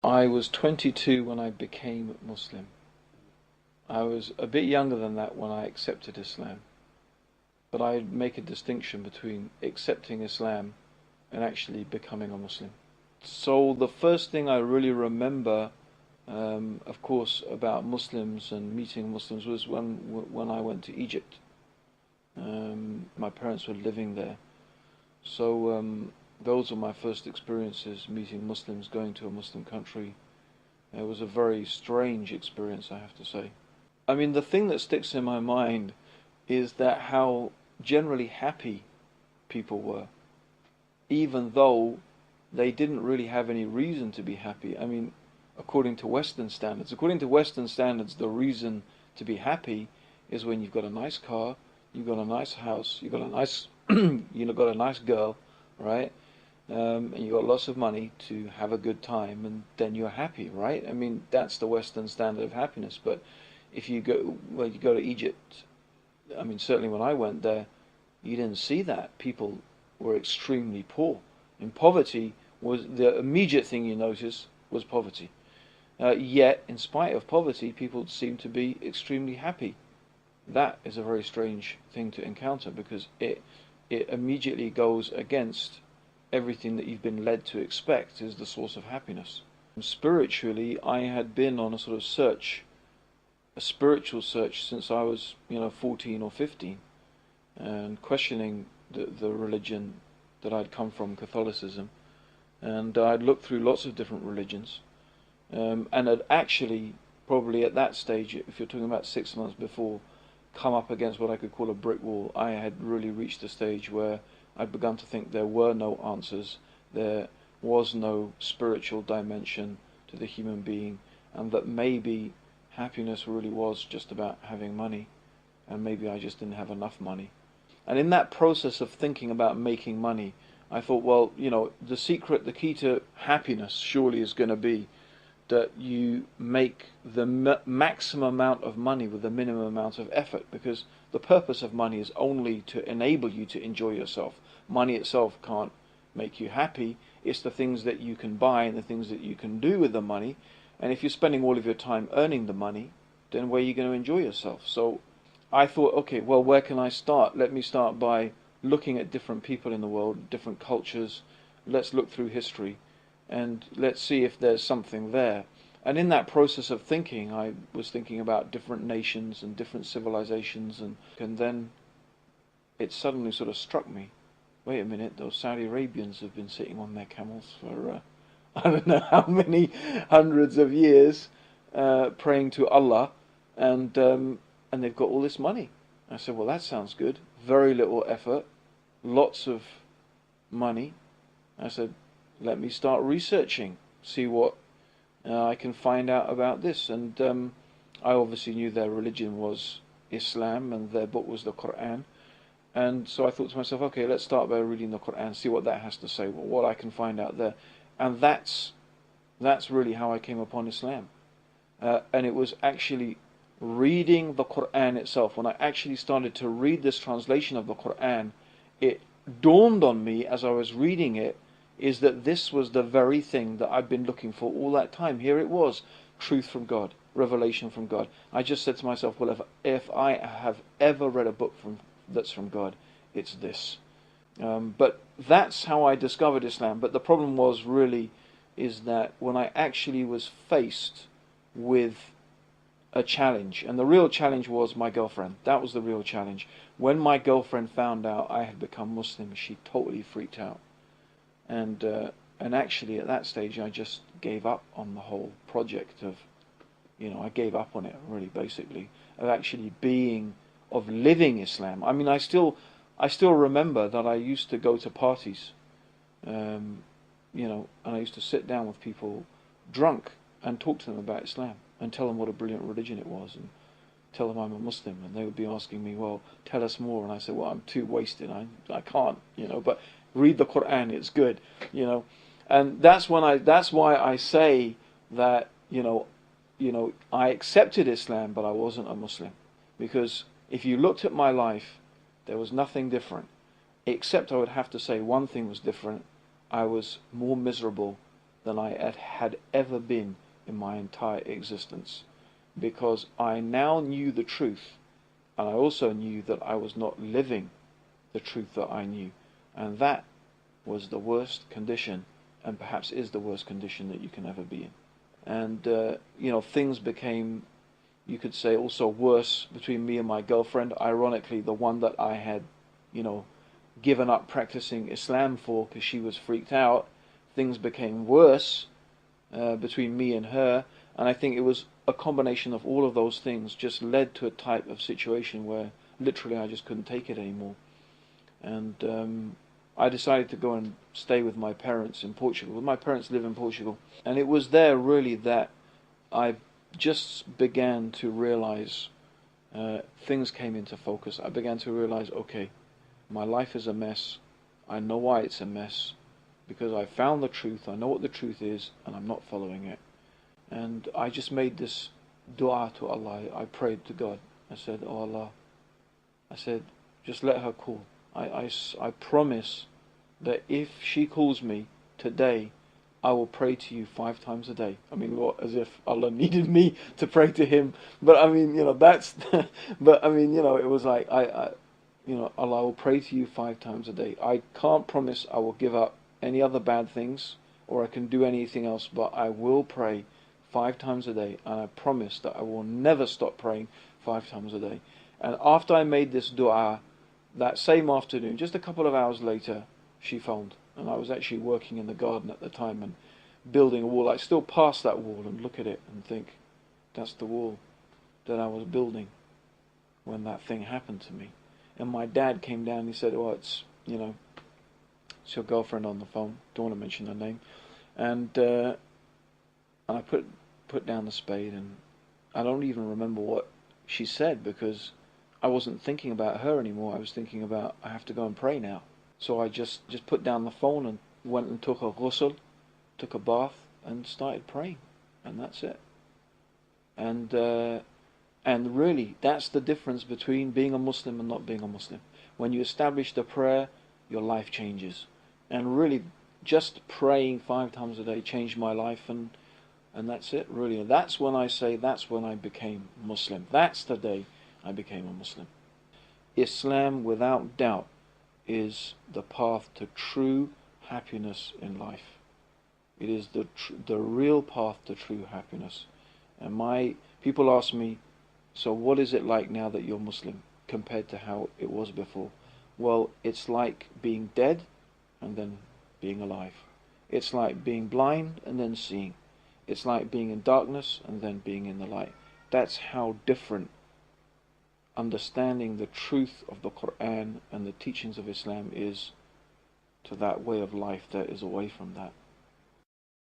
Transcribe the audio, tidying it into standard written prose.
I was 22 when I became Muslim. I was a bit younger than that when I accepted Islam. But I make a distinction between accepting Islam and actually becoming a Muslim. So the first thing I really remember, of course, about Muslims and meeting Muslims was when I went to Egypt. My parents were living there, so those were my first experiences meeting Muslims, going to a Muslim country. It was a very strange experience, I have to say. I mean, the thing that sticks in my mind is that how generally happy people were, even though they didn't really have any reason to be happy. I mean, according to Western standards. According to Western standards, the reason to be happy is when you've got a nice car, you've got a nice house, you've got a nice, got a nice girl, right? And you've got lots of money to have a good time, and then you're happy, right? I mean, that's the Western standard of happiness. But if you go to Egypt, I mean, certainly when I went there, you didn't see that. People were extremely poor. And poverty was the immediate thing you notice was poverty. Yet, in spite of poverty, people seem to be extremely happy. That is a very strange thing to encounter, because it immediately goes against everything that you've been led to expect is the source of happiness. Spiritually, I had been on a sort of search, a spiritual search, since I was, 14 or 15, and questioning the religion that I'd come from, Catholicism, and I'd looked through lots of different religions, and had actually, probably at that stage, if you're talking about 6 months before, come up against what I could call a brick wall. I had really reached a stage where I'd begun to think there were no answers, there was no spiritual dimension to the human being, and that maybe happiness really was just about having money, and maybe I just didn't have enough money. And in that process of thinking about making money, I thought, well, the secret, the key to happiness surely is going to be that you make the maximum amount of money with the minimum amount of effort, because the purpose of money is only to enable you to enjoy yourself. Money itself can't make you happy. It's the things that you can buy and the things that you can do with the money. And if you're spending all of your time earning the money, then where are you going to enjoy yourself? So I thought, okay, well, where can I start? Let me start by looking at different people in the world, different cultures. Let's look through history, and let's see if there's something there. And in that process of thinking, I was thinking about different nations and different civilizations, and then it suddenly sort of struck me, wait a minute, those Saudi Arabians have been sitting on their camels for I don't know how many hundreds of years, praying to Allah, and they've got all this money. I said, well, that sounds good. Very little effort, lots of money. I said, let me start researching, see what I can find out about this. And I obviously knew their religion was Islam and their book was the Quran. And so I thought to myself, okay, let's start by reading the Quran, see what that has to say, what I can find out there. And that's really how I came upon Islam. And it was actually reading the Quran itself. When I actually started to read this translation of the Quran, it dawned on me as I was reading it, is that this was the very thing that I've been looking for all that time. Here it was, truth from God, revelation from God. I just said to myself, well, if I have ever read a book that's from God, it's this. But that's how I discovered Islam. But the problem is that when I actually was faced with a challenge, and the real challenge was my girlfriend. That was the real challenge. When my girlfriend found out I had become Muslim, she totally freaked out. And actually at that stage I just gave up on the whole project of, I gave up on it really, basically, of actually of living Islam. I mean, I still remember that I used to go to parties, and I used to sit down with people drunk and talk to them about Islam and tell them what a brilliant religion it was and tell them I'm a Muslim, and they would be asking me, well, tell us more, and I said, well, I'm too wasted, I can't, but read the Quran, it's good, and that's why I say that, I accepted Islam, but I wasn't a Muslim, because if you looked at my life, there was nothing different, except I would have to say one thing was different. I was more miserable than I had ever been in my entire existence, because I now knew the truth, and I also knew that I was not living the truth that I knew, and that was the worst condition, and perhaps is the worst condition that you can ever be in. And things became, you could say, also worse between me and my girlfriend. Ironically, the one that I had, given up practicing Islam for because she was freaked out. Things became worse between me and her, and I think it was a combination of all of those things just led to a type of situation where literally I just couldn't take it anymore. And I decided to go and stay with my parents in Portugal. My parents live in Portugal, and it was there really that I just began to realize things came into focus. I began to realize, okay, my life is a mess. I know why it's a mess, because I found the truth. I know what the truth is, and I'm not following it. And I just made this dua to Allah. I prayed to God. I said, oh Allah, I said, just let her call. I promise that if she calls me today, I will pray to you 5 times a day. I mean, what, as if Allah needed me to pray to Him. But I mean, that's, but I mean, it was like, Allah will pray to you 5 times a day. I can't promise I will give up any other bad things, or I can do anything else, but I will pray 5 times a day, and I promise that I will never stop praying 5 times a day. And after I made this dua, that same afternoon, just a couple of hours later, she phoned. And I was actually working in the garden at the time and building a wall. I still pass that wall and look at it and think, that's the wall that I was building when that thing happened to me. And my dad came down and he said, oh, it's your girlfriend on the phone. Don't want to mention her name. And I put down the spade, and I don't even remember what she said, because I wasn't thinking about her anymore. I was thinking about, I have to go and pray now. So I just put down the phone and went and took a ghusl, took a bath, and started praying. And that's it. And really, that's the difference between being a Muslim and not being a Muslim. When you establish the prayer, your life changes. And really, just praying 5 times a day changed my life, and that's it, really. And that's when I say, that's when I became Muslim. That's the day I became a Muslim. Islam, without doubt, is the path to true happiness in life. It is the real path to true happiness. And people ask me, so what is it like now that you're Muslim compared to how it was before? Well, it's like being dead and then being alive. It's like being blind and then seeing. It's like being in darkness and then being in the light. That's how different understanding the truth of the Quran and the teachings of Islam is to that way of life that is away from that.